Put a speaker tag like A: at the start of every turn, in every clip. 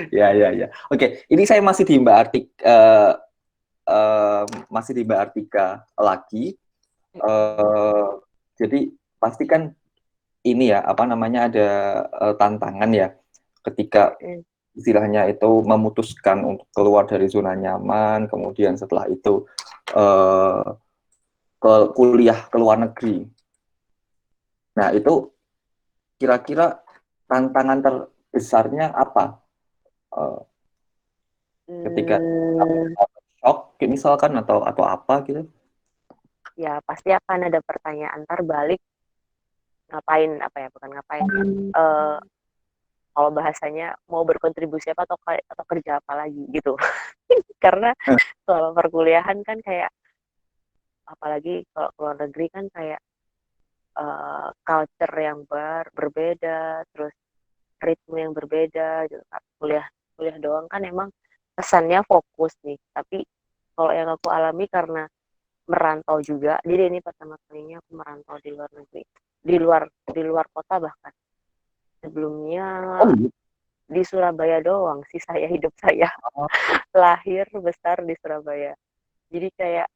A: Ya, ya, ya. Oke, ini saya masih di Mbak Artik, masih di Mbak Artika lagi.
B: Mm-mm.
A: Eh, jadi pastikan ini ya, apa namanya, ada tantangan ya ketika
B: Mm-mm.
A: istilahnya itu memutuskan untuk keluar dari zona nyaman, kemudian setelah itu eh, ke kuliah ke luar negeri. Nah, itu kira-kira tantangan terbesarnya apa? Eh, ketika
B: Hmm,
A: shock misalkan atau apa gitu.
B: ya pasti akan ada pertanyaan terbalik ngapain apa ya bukan ngapain eh kalau bahasanya mau berkontribusi apa atau kerja apa lagi gitu karena selama perkuliahan kan kayak apalagi kalau keluar negeri kan kayak culture yang berbeda terus ritme yang berbeda gitu kan. kuliah kuliah doang kan emang kesannya fokus nih tapi kalau yang aku alami karena merantau juga jadi ini pertama kalinya aku merantau di luar negeri di luar kota bahkan sebelumnya
A: Oh gitu.
B: di Surabaya doang sih saya hidup saya lahir besar di Surabaya jadi kayak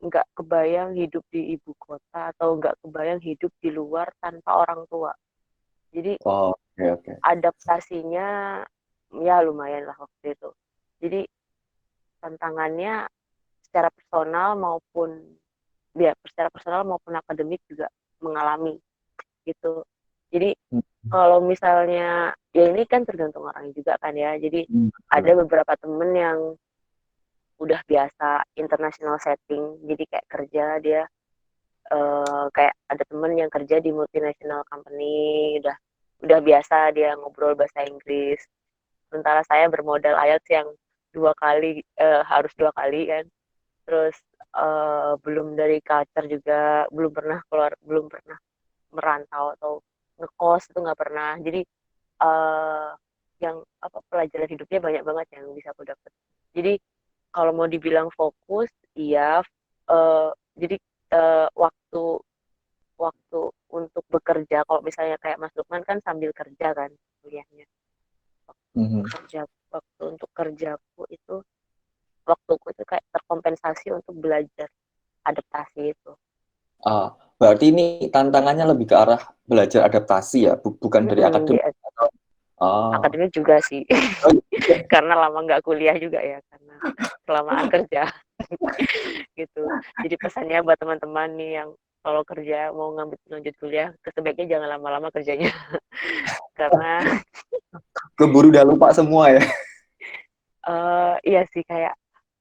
B: nggak kebayang hidup di ibu kota atau nggak kebayang hidup di luar tanpa orang tua jadi
A: Oh, oke, oke.
B: adaptasinya ya lumayan lah waktu itu jadi tantangannya secara personal maupun ya secara personal maupun akademik juga mengalami gitu jadi kalau misalnya ya ini kan tergantung orang juga kan ya jadi
A: Hmm,
B: ada
A: betul.
B: beberapa temen yang udah biasa international setting jadi kayak kerja dia kayak ada temen yang kerja di multinational company udah biasa dia ngobrol bahasa Inggris sementara saya bermodal IELTS yang dua kali harus dua kali kan terus belum dari culture juga belum pernah keluar belum pernah merantau atau ngekos itu nggak pernah jadi uh, yang apa pelajaran hidupnya banyak banget yang bisa aku dapat jadi kalau mau dibilang fokus iya jadi waktu waktu untuk bekerja kalau misalnya kayak Mas Lukman kan sambil kerja kan kuliahnya
A: Mhm.
B: kerja waktu untuk kerjaku itu waktuku itu kayak terkompensasi untuk belajar adaptasi itu.
A: Ah, berarti ini tantangannya lebih ke arah belajar adaptasi ya, bukan dari
B: Mm-mm, di
A: akademik. Ah,
B: akademik juga sih,
A: oh, iya.
B: karena lama nggak kuliah juga ya, karena kelamaan kerja gitu. Jadi pesannya buat teman-teman nih yang kalau kerja mau ngambil lanjut kuliah, sebaiknya jangan lama-lama kerjanya, karena
A: Keburu udah lupa semua ya.
B: iya sih kayak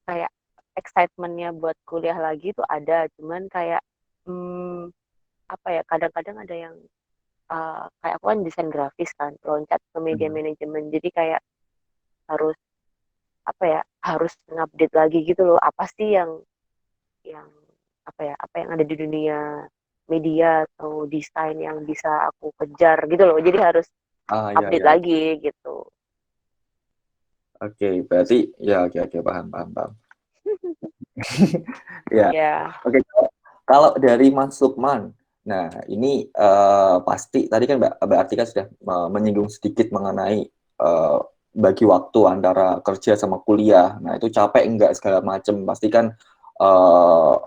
B: kayak excitementnya buat kuliah lagi tuh ada, cuman kayak hmm, apa ya kadang-kadang ada yang kayak aku kan desain grafis kan loncat ke media
A: Mhm.
B: manajemen jadi kayak harus apa ya harus ngupdate lagi gitu loh apa sih yang apa ya apa yang ada di dunia media atau desain yang bisa aku kejar gitu loh jadi harus
A: Ah, ya,
B: update
A: ya.
B: lagi gitu.
A: Oke, berarti ya, oke, oke, paham, paham, paham. Ya,
B: Ya.
A: oke. Kalau dari Mas Lukman, nah ini pasti tadi kan Mbak Artika sudah menyinggung sedikit mengenai eh, bagi waktu antara kerja sama kuliah. Nah itu capek enggak segala macam. Pasti kan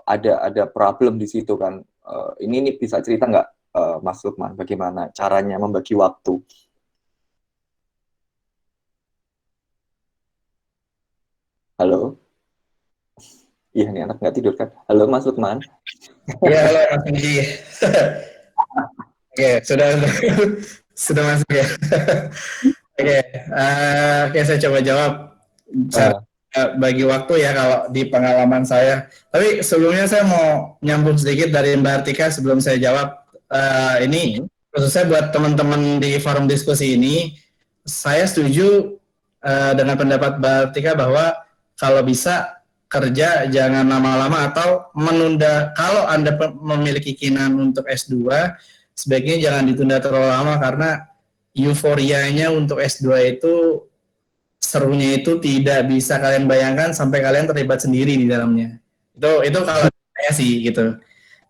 A: ada problem di situ kan. Ini bisa cerita nggak Mas Lukman bagaimana caranya membagi waktu? Halo, iya nih anak nggak tidur kan? Halo Mas Lukman.
C: Iya, halo Mas Anggi. Oke, sudah sudah masuk ya. Oke, oke saya coba jawab cara
A: Ah,
C: bagi waktu ya kalau di pengalaman saya. Tapi sebelumnya saya mau nyambung sedikit dari Mbak Artika sebelum saya jawab. Ini
A: hmm.
C: khususnya buat teman-teman di forum diskusi ini, saya setuju dengan pendapat Mbak Artika bahwa kalau bisa kerja jangan lama-lama atau menunda. Kalau Anda memiliki keinginan untuk S2, sebaiknya jangan ditunda terlalu lama karena euforianya untuk S2 itu serunya itu tidak bisa kalian bayangkan sampai kalian terlibat sendiri di dalamnya. Itu kalau saya sih gitu.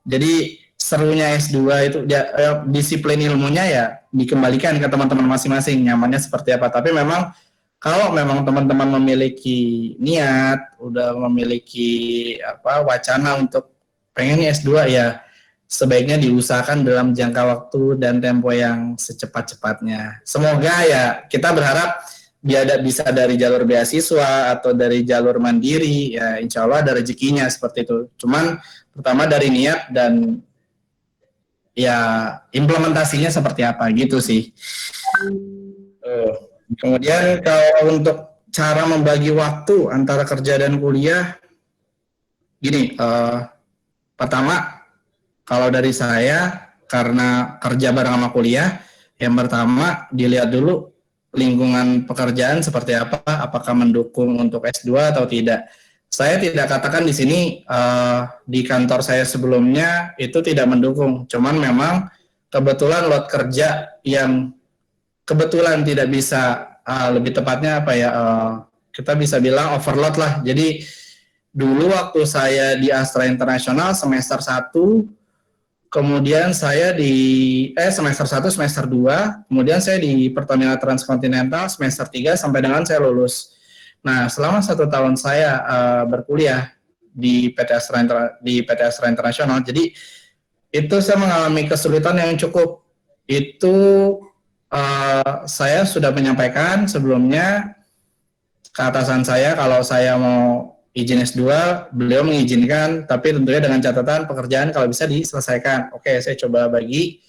C: Jadi serunya S2 itu ya, disiplin ilmunya ya dikembalikan ke teman-teman masing-masing nyamannya seperti apa. Tapi memang Kalau memang teman-teman memiliki niat, udah memiliki wacana untuk pengen S2 ya, sebaiknya diusahakan dalam jangka waktu dan tempo yang secepat-cepatnya. Semoga ya kita berharap bisa dari jalur beasiswa atau dari jalur mandiri, ya insya Allah ada rezekinya seperti itu. Cuman pertama dari niat dan ya implementasinya seperti apa gitu sih. Kemudian kalau untuk cara membagi waktu antara kerja dan kuliah, gini, pertama kalau dari saya karena kerja bareng sama kuliah, yang pertama dilihat dulu lingkungan pekerjaan seperti apa, apakah mendukung untuk S2 atau tidak. Saya tidak katakan di sini di kantor saya sebelumnya itu tidak mendukung, cuman memang kebetulan load kerja yang kebetulan tidak bisa lebih tepatnya kita bisa bilang overload lah. Jadi dulu waktu saya di Astra Internasional semester 1, kemudian saya di semester 1 semester 2, kemudian saya di Pertamina Transkontinental semester 3 sampai dengan saya lulus. Nah, selama 1 tahun saya berkuliah di PT Astra Internasional, jadi itu saya mengalami kesulitan yang cukup. Itu saya sudah menyampaikan sebelumnya ke atasan saya kalau saya mau izin S2, beliau mengizinkan, tapi tentunya dengan catatan pekerjaan kalau bisa diselesaikan. Oke, saya coba bagi.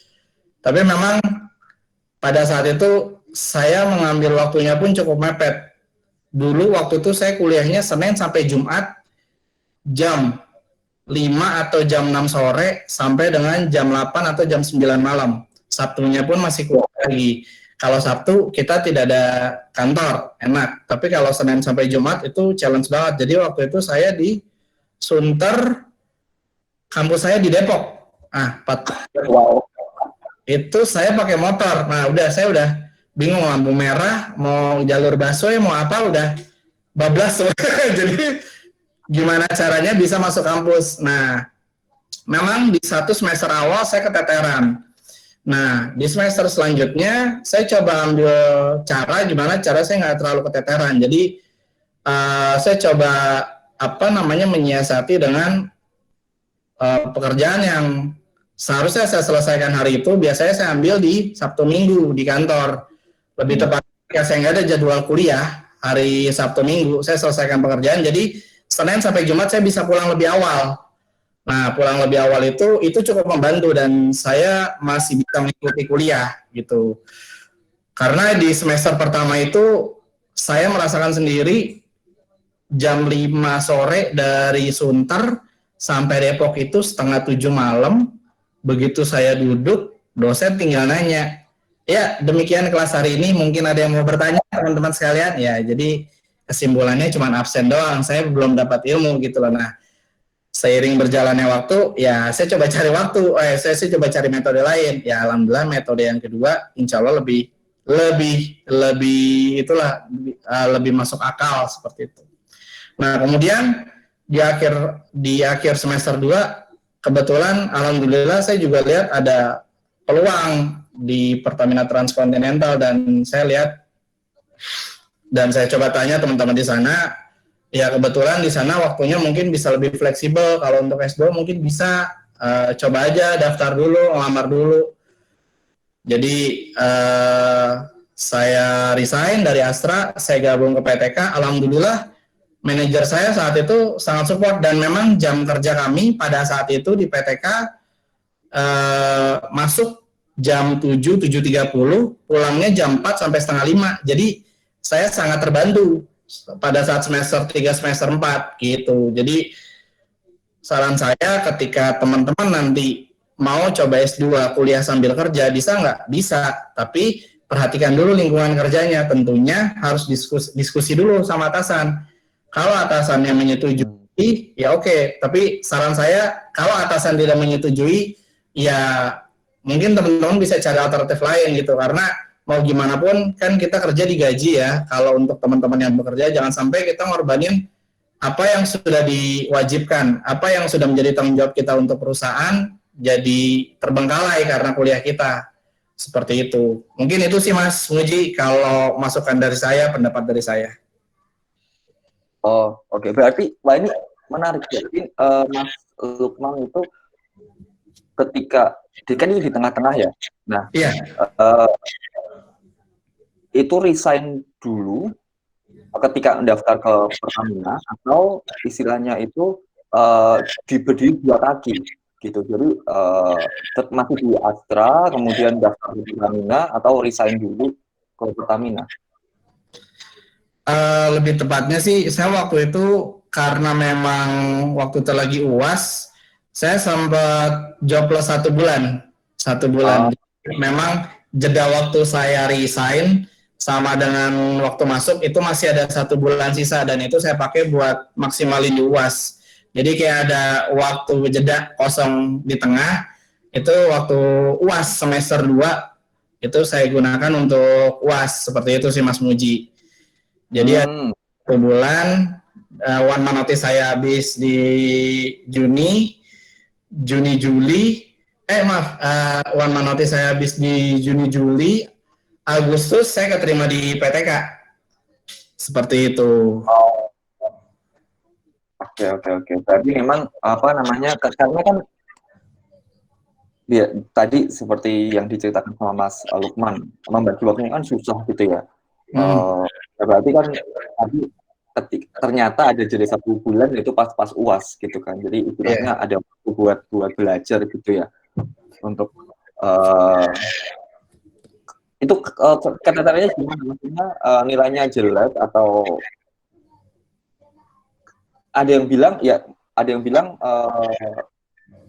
C: Tapi memang pada saat itu saya mengambil waktunya pun cukup mepet. Dulu waktu itu saya kuliahnya Senin sampai Jumat jam 5 atau jam 6 sore sampai dengan jam 8 atau jam 9 malam. Sabtunya pun masih kuliah lagi. Kalau Sabtu kita tidak ada kantor, enak. Tapi kalau Senin sampai Jumat itu challenge banget. Jadi waktu itu saya di Sunter, kampus saya di Depok.
A: Wow.
C: Itu saya pakai motor. Nah, saya udah bingung lampu merah, mau jalur busway, mau apa, udah bablas. Jadi gimana caranya bisa masuk kampus. Nah, memang di 1 semester awal saya keteteran. Nah, di semester selanjutnya saya coba ambil gimana cara saya nggak terlalu keteteran. Jadi saya coba menyiasati dengan pekerjaan yang seharusnya saya selesaikan hari itu. Biasanya saya ambil di Sabtu Minggu di kantor. Lebih tepatnya ketika saya nggak ada jadwal kuliah hari Sabtu Minggu, saya selesaikan pekerjaan. Jadi Senin sampai Jumat saya bisa pulang lebih awal. Nah, pulang lebih awal itu cukup membantu dan saya masih bisa mengikuti kuliah gitu. Karena di semester pertama itu saya merasakan sendiri jam 5 sore dari Sunter sampai Depok itu setengah 7 malam. Begitu saya duduk, dosen tinggal nanya, ya demikian kelas hari ini, mungkin ada yang mau bertanya teman-teman sekalian. Ya, jadi kesimpulannya cuma absen doang, saya belum dapat ilmu gitu loh. Nah, seiring berjalannya waktu, ya saya coba cari saya coba cari metode lain. Ya alhamdulillah metode yang kedua, insya Allah lebih masuk akal seperti itu. Nah kemudian di akhir semester 2, kebetulan alhamdulillah saya juga lihat ada peluang di Pertamina Transkontinental dan saya coba tanya teman-teman di sana. Ya kebetulan di sana waktunya mungkin bisa lebih fleksibel. Kalau untuk S2 mungkin bisa coba aja daftar dulu, ngelamar dulu. Jadi saya resign dari Astra, saya gabung ke PTK. Alhamdulillah manajer saya saat itu sangat support dan memang jam kerja kami pada saat itu di PTK masuk jam 7.30, pulangnya jam 4 sampai setengah 5. Jadi saya sangat terbantu pada saat semester 3, semester 4 gitu. Jadi saran saya ketika teman-teman nanti mau coba S2 kuliah sambil kerja, bisa nggak? Bisa, tapi perhatikan dulu lingkungan kerjanya. Tentunya harus diskusi dulu sama atasan. Kalau atasannya menyetujui, ya oke. Tapi saran saya, kalau atasan tidak menyetujui, ya mungkin teman-teman bisa cari alternatif lain gitu. Karena mau gimana pun kan kita kerja digaji ya. Kalau untuk teman-teman yang bekerja jangan sampai kita ngorbanin apa yang sudah diwajibkan, apa yang sudah menjadi tanggung jawab kita untuk perusahaan jadi terbengkalai karena kuliah kita. Seperti itu. Mungkin itu sih Mas Muji kalau masukan dari saya, pendapat dari saya.
A: Oh, oke. Berarti, wah ini menarik. Jadi, Mas Lukman itu ketika, kan ini di tengah-tengah ya. Nah,
C: Iya.
A: itu resign dulu ketika mendaftar ke Pertamina, atau istilahnya itu diberi dua kaki gitu. Jadi masih di Astra, kemudian daftar ke Pertamina, atau resign dulu ke Pertamina.
C: Lebih tepatnya sih saya waktu itu karena memang waktu itu lagi UAS, saya sempat jobless 1 bulan. Memang jeda waktu saya resign sama dengan waktu masuk itu masih ada 1 bulan sisa, dan itu saya pakai buat maksimalin di UAS. Jadi kayak ada waktu jeda kosong di tengah, itu waktu UAS semester 2 itu saya gunakan untuk UAS. Seperti itu sih Mas Muji. Jadi 1 bulan, one man notice saya habis di Juli, one man notice saya habis di Juli, Agustus saya keterima di PTK. Seperti itu.
A: Oke. Berarti memang apa namanya, karena kan ya, tadi seperti yang diceritakan sama Mas Lukman, membagi waktunya kan susah gitu ya. Berarti kan tadi ternyata ada jeda 1 bulan itu pas UAS gitu kan. Jadi istilahnya ada waktu buat belajar gitu ya. Untuk itu kata-katanya gimana? Maksudnya nilainya jelek, atau ada yang bilang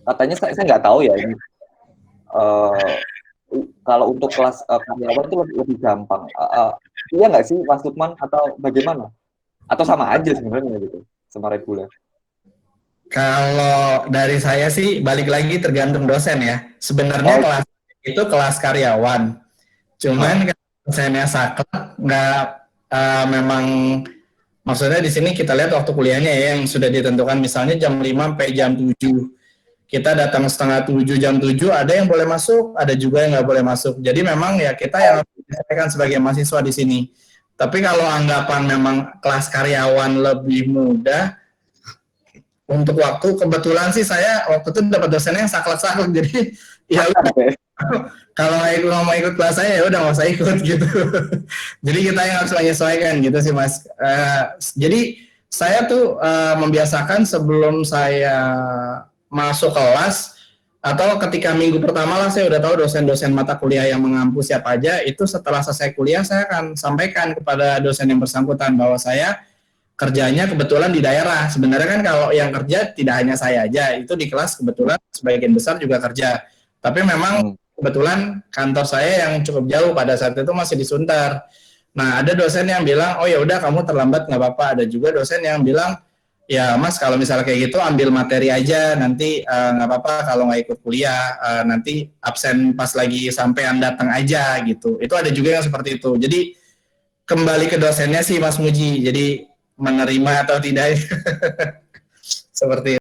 A: katanya, saya nggak tahu ya ini. Kalau untuk kelas karyawan itu lebih gampang. Iya nggak sih Mas Lukman, atau bagaimana? Atau sama aja sebenarnya gitu, sama reguler?
C: Kalau dari saya sih balik lagi tergantung dosen ya. Sebenarnya kelas itu kelas karyawan. Cuman dosennya saklek, nggak memang, maksudnya di sini kita lihat waktu kuliahnya ya yang sudah ditentukan, misalnya jam 5 sampai jam 7. Kita datang setengah 7, jam 7 ada yang boleh masuk, ada juga yang nggak boleh masuk. Jadi memang ya kita yang harus diselesaikan sebagai mahasiswa di sini. Tapi kalau anggapan memang kelas karyawan lebih mudah untuk waktu, kebetulan sih saya waktu itu dapat dosennya yang saklek-saklek, jadi ya kalau nggak mau ikut kelas saya ya udah nggak usah ikut gitu. Jadi kita yang harus menyesuaikan gitu sih Mas. Jadi saya tuh membiasakan sebelum saya masuk kelas, atau ketika minggu pertama lah saya udah tahu dosen-dosen mata kuliah yang mengampu siapa aja. Itu setelah selesai kuliah saya akan sampaikan kepada dosen yang bersangkutan bahwa saya kerjanya kebetulan di daerah. Sebenarnya kan kalau yang kerja tidak hanya saya aja, itu di kelas kebetulan sebagian besar juga kerja. Tapi memang kebetulan kantor saya yang cukup jauh pada saat itu masih di Sunter. Nah, ada dosen yang bilang, oh ya udah kamu terlambat nggak apa-apa. Ada juga dosen yang bilang, ya Mas kalau misalnya kayak gitu ambil materi aja, nanti nggak apa-apa kalau nggak ikut kuliah, nanti absen pas lagi sampean datang aja gitu. Itu ada juga yang seperti itu. Jadi kembali ke dosennya sih Mas Muji. Jadi menerima atau tidak seperti itu.